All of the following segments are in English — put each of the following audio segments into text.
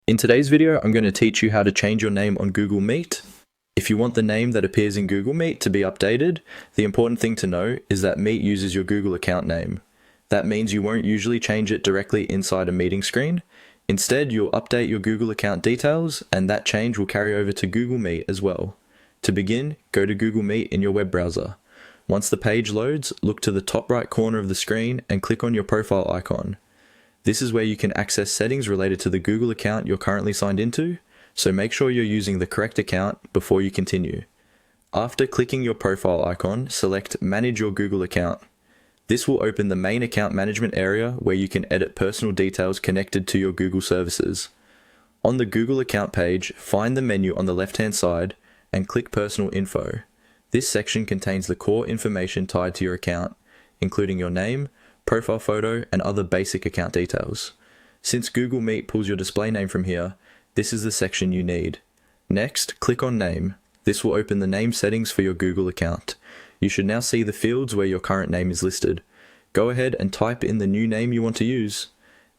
In today's video, I'm going to teach you how to change your name on Google Meet. If you want the name that appears in Google Meet to be updated, the important thing to know is that Meet uses your Google account name. That means you won't usually change it directly inside a meeting screen. Instead, you'll update your Google account details, and that change will carry over to Google Meet as well. To begin, go to Google Meet in your web browser. Once the page loads, look to the top right corner of the screen and click on your profile icon. This is where you can access settings related to the Google account you're currently signed into, so make sure you're using the correct account before you continue. After clicking your profile icon, select Manage your Google account. This will open the main account management area where you can edit personal details connected to your Google services. On the Google account page, find the menu on the left-hand side and click Personal Info. This section contains the core information tied to your account, including your name, profile photo, and other basic account details. Since Google Meet pulls your display name from here, this is the section you need. Next, click on Name. This will open the name settings for your Google account. You should now see the fields where your current name is listed. Go ahead and type in the new name you want to use.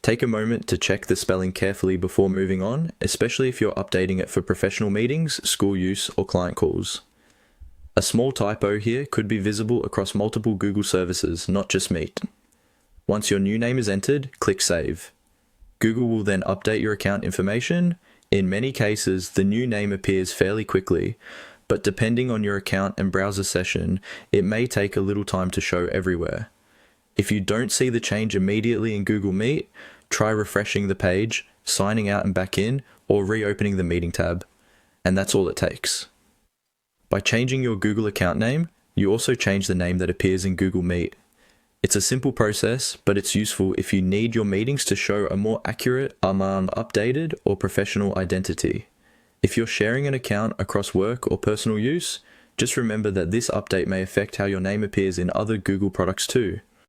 Take a moment to check the spelling carefully before moving on, especially if you're updating it for professional meetings, school use, or client calls. A small typo here could be visible across multiple Google services, not just Meet. Once your new name is entered, click Save. Google will then update your account information. In many cases, the new name appears fairly quickly, but depending on your account and browser session, it may take a little time to show everywhere. If you don't see the change immediately in Google Meet, try refreshing the page, signing out and back in, or reopening the meeting tab. And that's all it takes. By changing your Google account name, you also change the name that appears in Google Meet. It's a simple process, but it's useful if you need your meetings to show a more accurate, updated, or professional identity. If you're sharing an account across work or personal use, just remember that this update may affect how your name appears in other Google products too.